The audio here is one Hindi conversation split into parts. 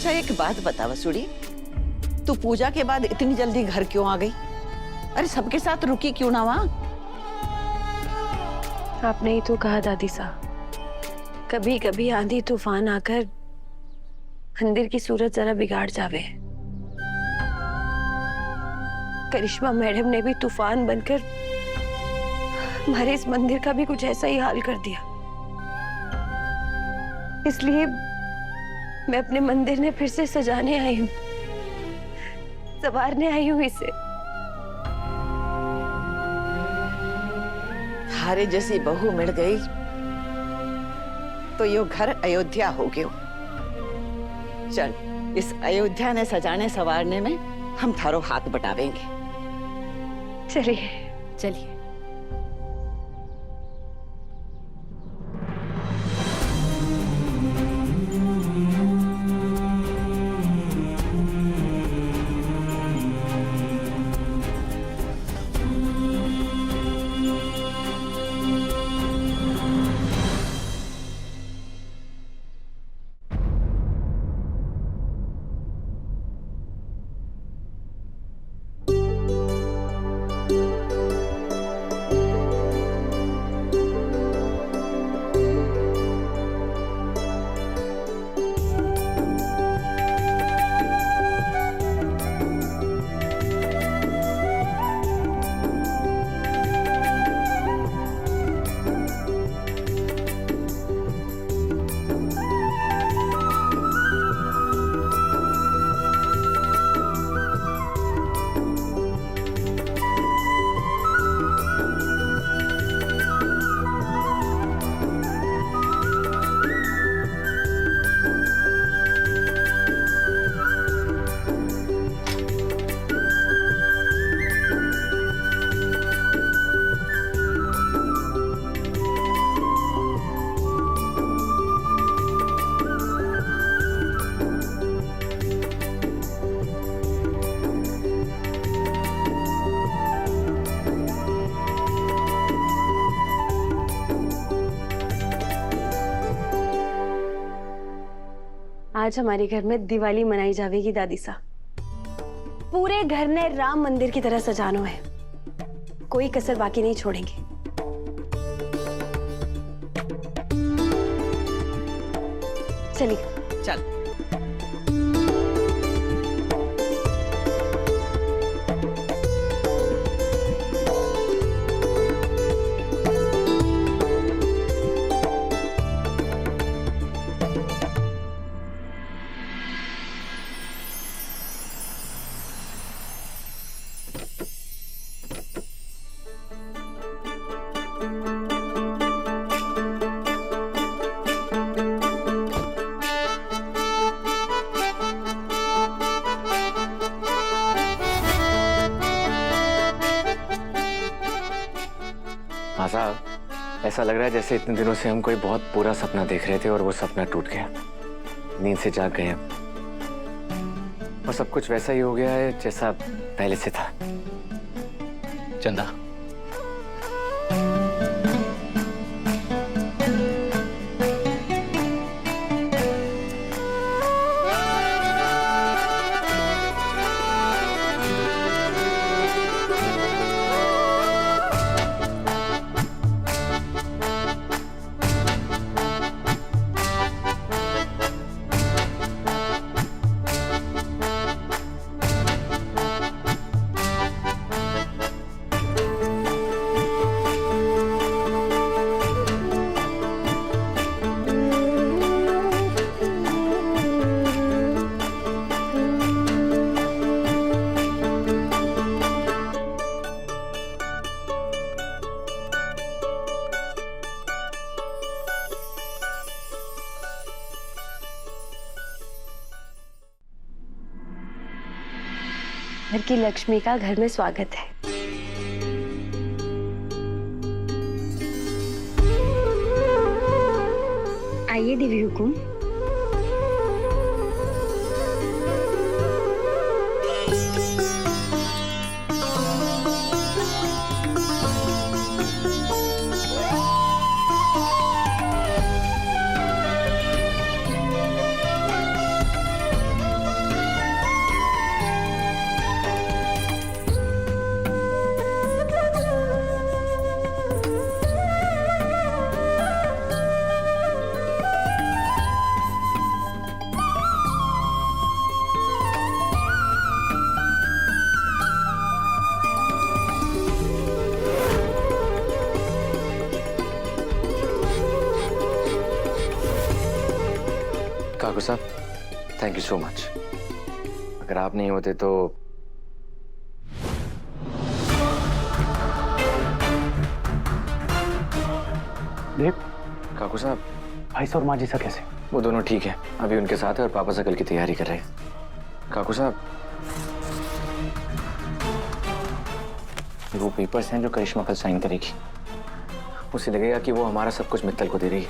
अच्छा एक बात बता वसुड़ी, तू पूजा के बाद इतनी जल्दी घर क्यों आ गई? अरे सबके साथ रुकी क्यों ना वहां? आपने ही तो कहा दादी साहब, कभी कभी आंधी तूफान आकर मंदिर की सूरत जरा बिगाड़ जावे। करिश्मा मैडम ने भी तूफान बनकर हमारे इस मंदिर का भी कुछ ऐसा ही हाल कर दिया। इसलिए मैं अपने मंदिर ने फिर से सजाने आई हूँ, संवारने आई हूँ इसे। थारे जैसी बहू मिल गई तो यो घर अयोध्या हो गयो। चल, इस अयोध्या ने सजाने संवारने में हम थारो हाथ बटावेंगे। चलिए चलिए। आज हमारे घर में दिवाली मनाई जाएगी दादी साहब। पूरे घर ने राम मंदिर की तरह सजाना है, कोई कसर बाकी नहीं छोड़ेंगे। चलिए। चल। हाँ साहब, ऐसा लग रहा है जैसे इतने दिनों से हम कोई बहुत बुरा सपना देख रहे थे और वो सपना टूट गया, नींद से जाग गए और सब कुछ वैसा ही हो गया है जैसा पहले से था। चंदा, घर की लक्ष्मी का घर में स्वागत है। आइए देवी हुकुम। काकू साहब, थैंक यू सो मच। अगर आप नहीं होते तो देख, काकू साहब, भाई और माँ जी सा कैसे? वो दोनों ठीक है, अभी उनके साथ है और पापा से कल की तैयारी कर रहे हैं। काकू साहब, वो पेपर्स हैं जो करिश्मा कल साइन करेगी। उसे लगेगा कि वो हमारा सब कुछ मित्तल को दे रही है,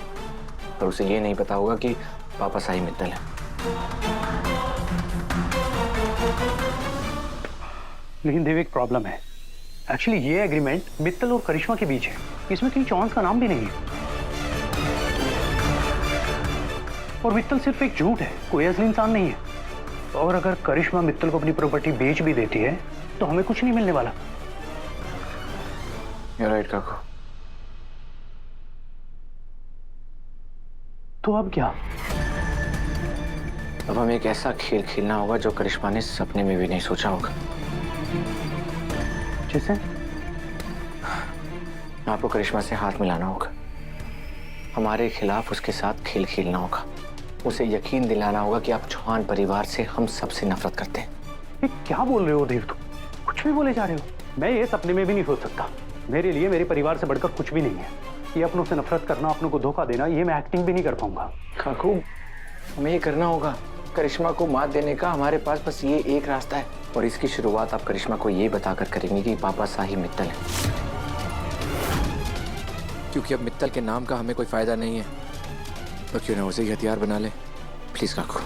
पर उसे ये नहीं पता होगा कि पापा साई मित्तल है। लेकिन देव, एक प्रॉब्लम है। एक्चुअली ये एग्रीमेंट मित्तल और करिश्मा के बीच है, इसमें कहीं चौहान का नाम भी नहीं है। और मित्तल सिर्फ एक झूठ है, कोई असली इंसान नहीं है। और अगर करिश्मा मित्तल को अपनी प्रॉपर्टी बेच भी देती है तो हमें कुछ नहीं मिलने वाला। You're right, काकू। तो अब क्या? अब हमें एक ऐसा खेल खेलना होगा जो करिश्मा ने सपने में भी नहीं सोचा होगा। जैसे? आपको करिश्मा से हाथ मिलाना होगा, हमारे खिलाफ उसके साथ खेल खेलना होगा, उसे यकीन दिलाना होगा कि आप चौहान परिवार से हम सबसे नफरत करते हैं। ये क्या बोल रहे हो देव? तुम कुछ भी बोले जा रहे हो। मैं ये सपने में भी नहीं सोच सकता। मेरे लिए मेरे परिवार से बढ़कर कुछ भी नहीं है। ये अपनों से नफरत करना, अपनों को धोखा देना, ये मैं एक्टिंग भी नहीं कर पाऊंगा। काकू, हमें ये करना होगा। करिश्मा को मात देने का हमारे पास बस ये एक रास्ता है, और इसकी शुरुआत आप करिश्मा को ये बताकर करेंगे कि पापा साही मित्तल है। क्योंकि अब मित्तल के नाम का हमें कोई फायदा नहीं है, तो क्यों ना उसे ही हथियार बना ले। प्लीज काकू।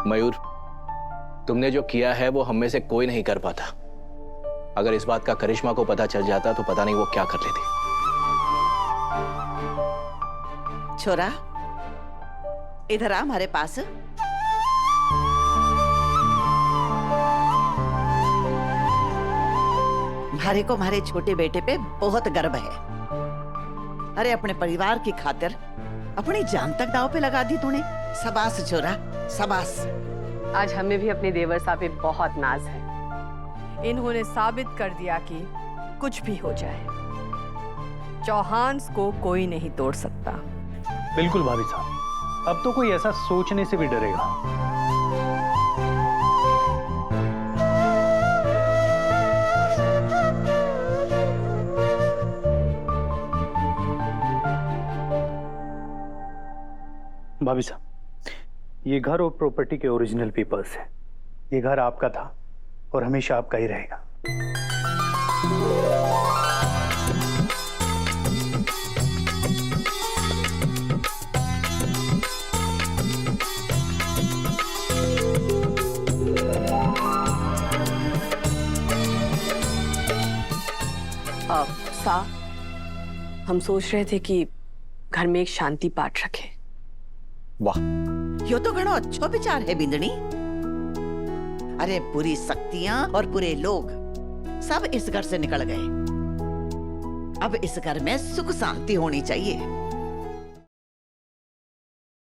मयूर, तुमने जो किया है वो हम में से कोई नहीं कर पाता। अगर इस बात का करिश्मा को पता चल जाता तो पता नहीं वो क्या कर लेती। छोरा, इधर आ हमारे पास। हमारे को हमारे छोटे बेटे पे बहुत गर्व है। अरे अपने परिवार की खातिर अपनी जान तक दांव पे लगा दी तूने। शाबाश छोरा, शाबाश। आज हमें भी अपने देवर साहब पे बहुत नाज है। इन्होंने साबित कर दिया कि कुछ भी हो जाए, चौहान को कोई नहीं तोड़ सकता। बिल्कुल भाभी साहब, अब तो कोई ऐसा सोचने से भी डरेगा। भाभी साहब, ये घर और प्रॉपर्टी के ओरिजिनल पेपर्स हैं। ये घर आपका था और हमेशा आपका ही रहेगा। सा, हम सोच रहे थे कि घर में एक शांति पाठ रखें। वाह, यो तो घणो अच्छो विचार है बिंदनी। अरे बुरी शक्तियां और बुरे लोग सब इस घर से निकल गए। अब इस घर में सुख शांति होनी चाहिए।